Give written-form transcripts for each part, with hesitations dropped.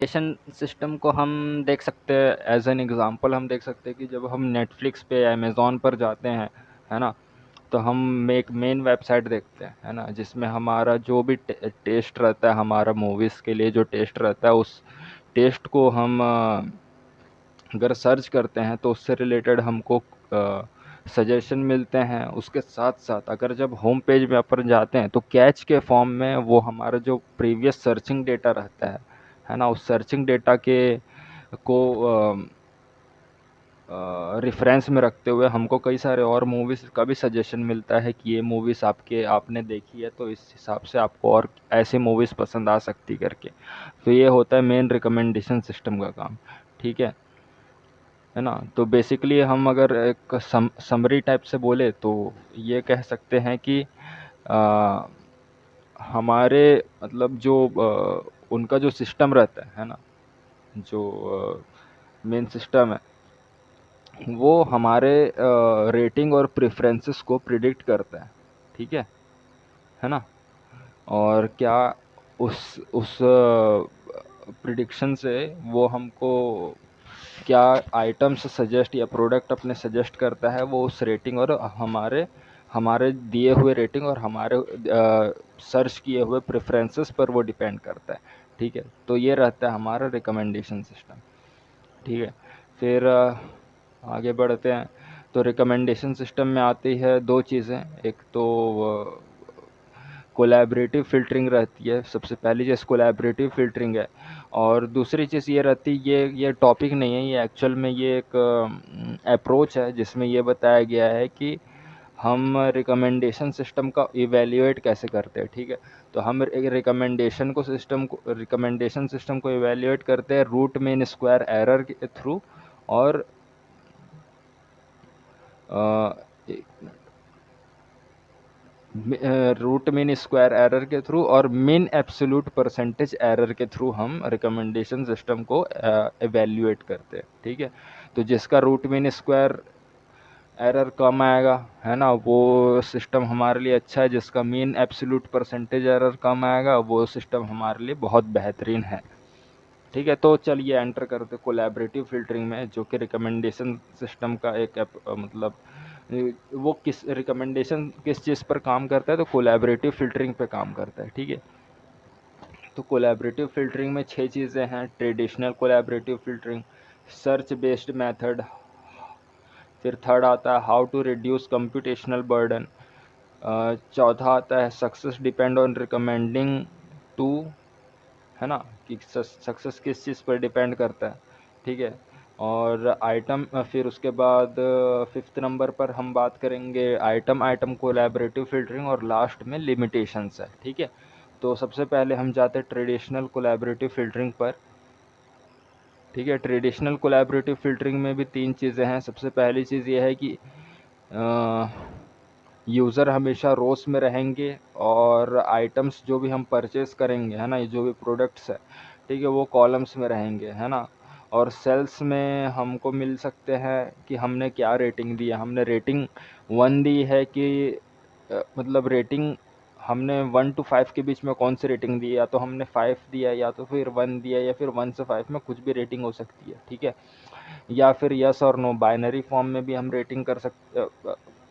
Education system को हम देख सकते हैं एज एन एग्जांपल। हम देख सकते हैं कि जब हम नेटफ्लिक्स पे अमेज़ॉन पर जाते हैं, है ना, तो हम एक मेन वेबसाइट देखते हैं, है ना, जिसमें हमारा जो भी टेस्ट रहता है, हमारा मूवीज़ के लिए जो टेस्ट रहता है, उस टेस्ट को हम अगर सर्च करते हैं तो उससे रिलेटेड हमको सजेशन मिलते हैं। उसके साथ साथ अगर जब होम पेज में अपन जाते हैं तो कैच के फॉर्म में वो हमारा जो प्रीवियस सर्चिंग डेटा रहता है ना, उस सर्चिंग डेटा के को रेफरेंस में रखते हुए हमको कई सारे और मूवीज़ का भी सजेशन मिलता है कि ये मूवीज़ आपने देखी है तो इस हिसाब से आपको और ऐसी मूवीज़ पसंद आ सकती करके। तो ये होता है मेन रिकमेंडेशन सिस्टम का काम। ठीक है ना। तो बेसिकली हम अगर एक समरी टाइप से बोले तो ये कह सकते हैं कि आ, हमारे मतलब जो उनका जो सिस्टम रहता है ना, जो मेन सिस्टम है, वो हमारे रेटिंग और प्रेफरेंसेस को प्रिडिक्ट करता है। ठीक है ना। और क्या उस प्रिडिक्शन से वो हमको क्या आइटम्स सजेस्ट या प्रोडक्ट अपने सजेस्ट करता है, वो उस रेटिंग और हमारे हमारे दिए हुए रेटिंग और हमारे सर्च किए हुए प्रेफरेंसेस पर वो डिपेंड करता है। ठीक है, तो ये रहता है हमारा रिकमेंडेशन सिस्टम। ठीक है, फिर आगे बढ़ते हैं। तो रिकमेंडेशन सिस्टम में आती है दो चीज़ें। एक तो कोलैबोरेटिव फ़िल्टरिंग रहती है। सबसे पहली चीज़ कोलैबोरेटिव फ़िल्टरिंग है, और दूसरी चीज़ ये रहती है, ये टॉपिक नहीं है, ये एक्चुअल में ये एक अप्रोच है जिसमें ये बताया गया है कि हम रिकमेंडेशन सिस्टम का इवैल्यूएट कैसे करते हैं। ठीक है, तो हम रिकमेंडेशन सिस्टम को इवैल्यूएट करते हैं रूट मीन स्क्वायर एरर के थ्रू, और रूट मीन स्क्वायर एरर के थ्रू और मीन एब्सोल्यूट परसेंटेज एरर के थ्रू हम रिकमेंडेशन सिस्टम को एवेल्यूएट करते हैं। ठीक है, तो जिसका रूट मीन स्क्वायर एरर कम आएगा, है ना, वो सिस्टम हमारे लिए अच्छा है। जिसका मीन एब्सोल्यूट परसेंटेज एरर कम आएगा, वो सिस्टम हमारे लिए बहुत बेहतरीन है। ठीक है, तो चलिए एंटर करते कोलैबोरेटिव फ़िल्टरिंग में, जो कि रिकमेंडेशन सिस्टम का एक मतलब वो किस रिकमेंडेशन किस चीज़ पर काम करता है, तो कोलैबोरेटिव फ़िल्टरिंग पे काम करता है। ठीक है, तो कोलैबोरेटिव फ़िल्टरिंग में 6 चीज़ें हैं। Traditional collaborative filtering, search based method, फिर थर्ड आता है how to reduce computational burden, चौथा आता है success depend on recommending to, है ना, कि सक्सेस किस चीज़ पर डिपेंड करता है। ठीक है, और आइटम फिर उसके बाद फिफ्थ नंबर पर हम बात करेंगे आइटम कोलैबोरेटिव फ़िल्टरिंग, और लास्ट में लिमिटेशंस है। ठीक है, तो सबसे पहले हम जाते हैं ट्रेडिशनल कोलैबोरेटिव फ़िल्टरिंग पर। ठीक है, ट्रेडिशनल कोलैबोरेटिव फ़िल्टरिंग में भी 3 चीज़ें हैं। सबसे पहली चीज़ ये है कि यूज़र हमेशा रोस में रहेंगे, और आइटम्स जो भी हम परचेज़ करेंगे, है ना, ये जो भी प्रोडक्ट्स है, ठीक है, वो कॉलम्स में रहेंगे, है ना। और सेल्स में हमको मिल सकते हैं कि हमने क्या रेटिंग दी है। हमने रेटिंग 1 दी है कि मतलब रेटिंग हमने 1 to 5 के बीच में कौन सी रेटिंग दी है, या तो हमने 5 दिया, या तो फिर 1 दिया, या फिर 1 से 5 में कुछ भी रेटिंग हो सकती है। ठीक है, या फिर यस और नो बाइनरी फॉर्म में भी हम रेटिंग कर सकते,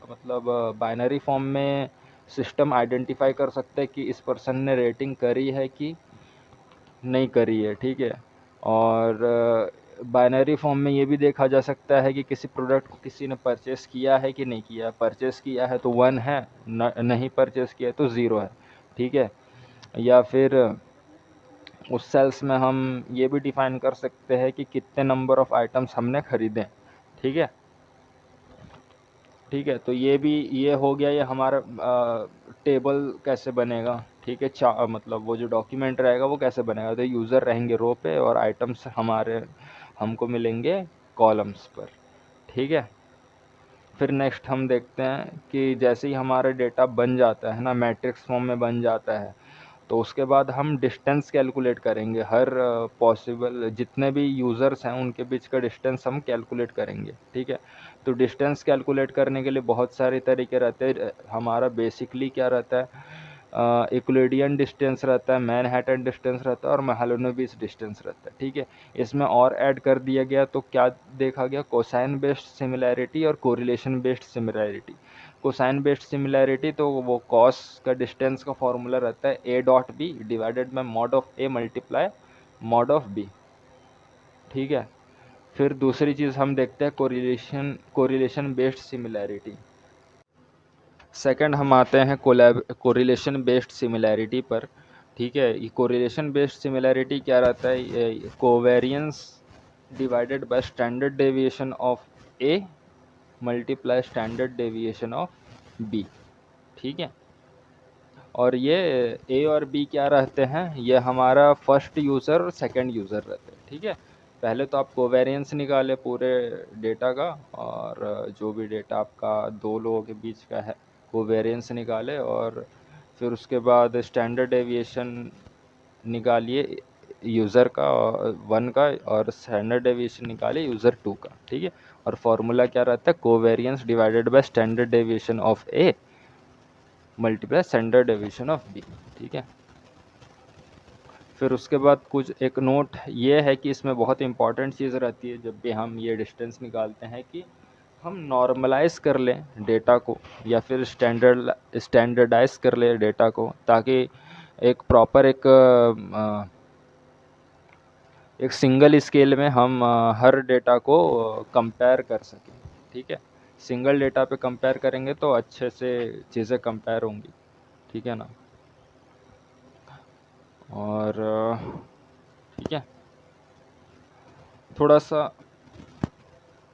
मतलब बाइनरी फॉर्म में सिस्टम आइडेंटिफाई कर सकता है कि इस पर्सन ने रेटिंग करी है कि नहीं करी है। ठीक है, और बाइनरी फॉर्म में ये भी देखा जा सकता है कि किसी प्रोडक्ट को किसी ने परचेस किया है कि नहीं किया। परचेस किया है तो 1 है, नहीं परचेस किया है तो 0 है। ठीक है, या फिर उस सेल्स में हम ये भी डिफाइन कर सकते हैं कि कितने नंबर ऑफ आइटम्स हमने खरीदे। ठीक है, ठीक है, तो ये हो गया। ये हमारा टेबल कैसे बनेगा। ठीक है, मतलब वो जो डॉक्यूमेंट रहेगा वो कैसे बनेगा, तो यूज़र रहेंगे रो पे और आइटम्स हमको मिलेंगे कॉलम्स पर। ठीक है, फिर नेक्स्ट हम देखते हैं कि जैसे ही हमारा डेटा बन जाता है ना, मैट्रिक्स फॉर्म में बन जाता है, तो उसके बाद हम डिस्टेंस कैलकुलेट करेंगे। हर पॉसिबल जितने भी यूज़र्स हैं उनके बीच का डिस्टेंस हम कैलकुलेट करेंगे। ठीक है, तो डिस्टेंस कैलकुलेट करने के लिए बहुत सारे तरीके रहते हैं। हमारा बेसिकली क्या रहता है, यूक्लिडियन डिस्टेंस रहता है, मैनहट्टन डिस्टेंस रहता है और महालनोबिस डिस्टेंस रहता है। ठीक है, इसमें और ऐड कर दिया गया तो क्या देखा गया, कोसाइन बेस्ड सिमिलैरिटी और correlation based similarity. Cosine based similarity तो वो कॉस का डिस्टेंस का फॉर्मूला रहता है A dot B divided by mod of A multiply mod of B. ठीक है, फिर दूसरी चीज़ हम देखते हैं कोरिलेशन बेस्ड सिमिलैरिटी। सेकंड हम आते हैं कोरिलेशन बेस्ड सिमिलैरिटी पर। ठीक है, ये कोरिलेशन बेस्ड सिमिलैरिटी क्या रहता है, covariance divided by standard deviation of A multiply standard deviation of B. ठीक है, और ये ए और बी क्या रहते हैं, ये हमारा फर्स्ट यूज़र और सेकंड यूज़र रहते हैं। ठीक है, पहले तो आप कोवेरियंस निकाले पूरे डेटा का, और जो भी डेटा आपका दो लोगों के बीच का है कोवेरियंस निकाले, और फिर उसके बाद स्टैंडर्ड डेविएशन निकालिए यूज़र का वन का, और स्टैंडर्ड डेविएशन निकालिए यूज़र टू का। ठीक है, और फॉर्मूला क्या रहता है, covariance divided by standard deviation of A multiply standard deviation of B. ठीक है, फिर उसके बाद कुछ एक नोट ये है कि इसमें बहुत इंपॉर्टेंट चीज़ रहती है जब भी हम ये डिस्टेंस निकालते हैं, कि हम नॉर्मलाइज कर लें डेटा को या फिर स्टैंडर्डाइज कर लें डेटा को, ताकि एक प्रॉपर एक सिंगल स्केल में हम हर डेटा को कंपेयर कर सकें। ठीक है, सिंगल डेटा पे कंपेयर करेंगे तो अच्छे से चीज़ें कंपेयर होंगी। ठीक है ना, और ठीक है, थोड़ा सा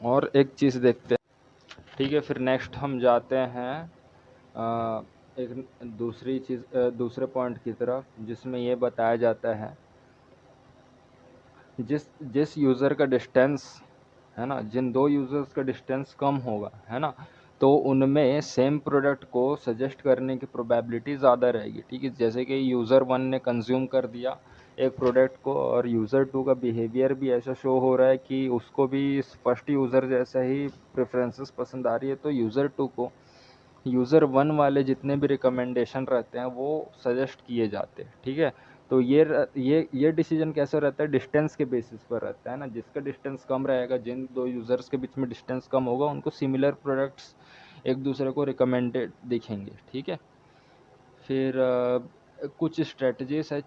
और एक चीज़ देखते हैं। ठीक है, फिर नेक्स्ट हम जाते हैं एक दूसरी चीज़ दूसरे पॉइंट की तरफ, जिसमें ये बताया जाता है जिस जिस यूज़र का डिस्टेंस है ना, जिन दो यूज़र्स का डिस्टेंस कम होगा है ना, तो उनमें सेम प्रोडक्ट को सजेस्ट करने की प्रोबेबिलिटी ज़्यादा रहेगी। ठीक है, जैसे कि यूज़र वन ने कंज्यूम कर दिया एक प्रोडक्ट को, और यूज़र टू का बिहेवियर भी ऐसा शो हो रहा है कि उसको भी फर्स्ट यूज़र जैसा ही प्रेफरेंसेस पसंद आ रही है, तो यूज़र टू को यूज़र वन वाले जितने भी रिकमेंडेशन रहते हैं वो सजेस्ट किए जाते हैं। ठीक है, तो ये डिसीजन कैसे रहता है, डिस्टेंस के बेसिस पर रहता है ना, जिसका डिस्टेंस कम रहेगा, जिन दो यूज़र्स के बीच में डिस्टेंस कम होगा, उनको सिमिलर प्रोडक्ट्स एक दूसरे को रिकमेंडेड दिखेंगे। ठीक है, फिर कुछ स्ट्रेटजीज है,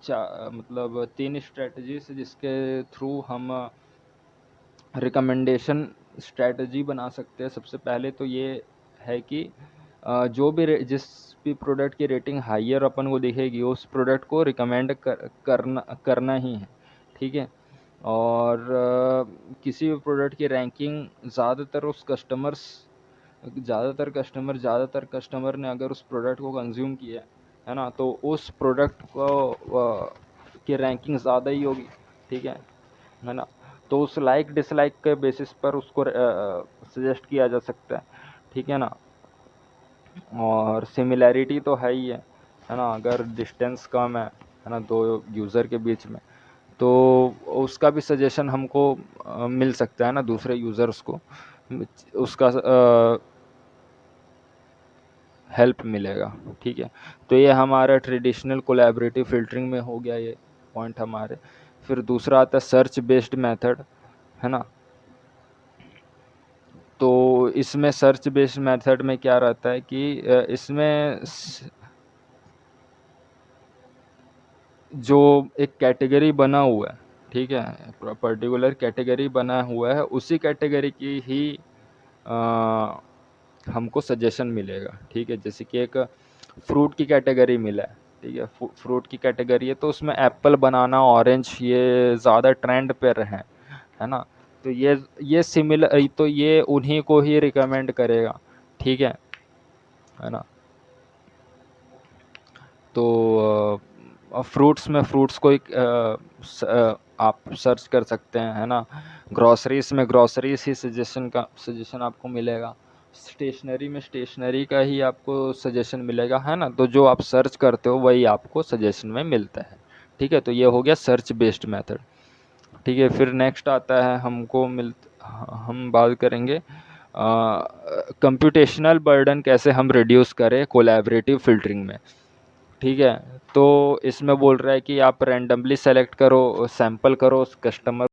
मतलब तीन स्ट्रेटजीज जिसके थ्रू हम रिकमेंडेशन स्ट्रेटजी बना सकते हैं। सबसे पहले तो ये है कि जो भी जिस भी प्रोडक्ट की रेटिंग हाईयर अपन को दिखेगी उस प्रोडक्ट को रिकमेंड करना ही है। ठीक है, और किसी भी प्रोडक्ट की रैंकिंग ज़्यादातर कस्टमर ने अगर उस प्रोडक्ट को कंज्यूम किया है ना, तो उस प्रोडक्ट को की रैंकिंग ज़्यादा ही होगी। ठीक है ना, तो उस लाइक डिसलाइक के बेसिस पर उसको सजेस्ट किया जा सकता है। ठीक है ना, और सिमिलैरिटी तो है ही है ना, अगर डिस्टेंस कम है ना दो यूज़र के बीच में, तो उसका भी सजेशन हमको मिल सकता है ना दूसरे यूज़र्स को, उसका हेल्प मिलेगा। ठीक है, तो ये हमारा ट्रेडिशनल कोलैबोरेटिव फिल्टरिंग में हो गया ये पॉइंट हमारे। फिर दूसरा आता है सर्च बेस्ड मेथड, है ना, तो इसमें सर्च बेस्ड मेथड में क्या रहता है कि इसमें जो एक कैटेगरी बना हुआ है, ठीक है, पर्टिकुलर कैटेगरी बना हुआ है, उसी कैटेगरी की ही हमको सजेशन मिलेगा। ठीक है, जैसे कि एक फ्रूट की कैटेगरी मिला है, ठीक है, फ्रूट की कैटेगरी है, तो उसमें एप्पल, बनाना, ऑरेंज ये ज़्यादा ट्रेंड पे रहे है ना, तो ये सिमिलर, तो ये उन्हीं को ही रिकमेंड करेगा। ठीक है ना, तो फ्रूट्स में फ्रूट्स को आप सर्च कर सकते हैं, है ना, ग्रॉसरीज में ग्रॉसरीज ही सजेशन आपको मिलेगा, स्टेशनरी में स्टेशनरी का ही आपको सजेशन मिलेगा, है ना, तो जो आप सर्च करते हो वही आपको सजेशन में मिलता है। ठीक है, तो ये हो गया सर्च बेस्ड मेथड। ठीक है, फिर नेक्स्ट आता है हम बात करेंगे कंप्यूटेशनल बर्डन कैसे हम रिड्यूस करें कोलैबोरेटिव फिल्टरिंग में। ठीक है। तो इसमें बोल रहा है कि आप रैंडमली सेलेक्ट करो, सैंपल करो उस कस्टमर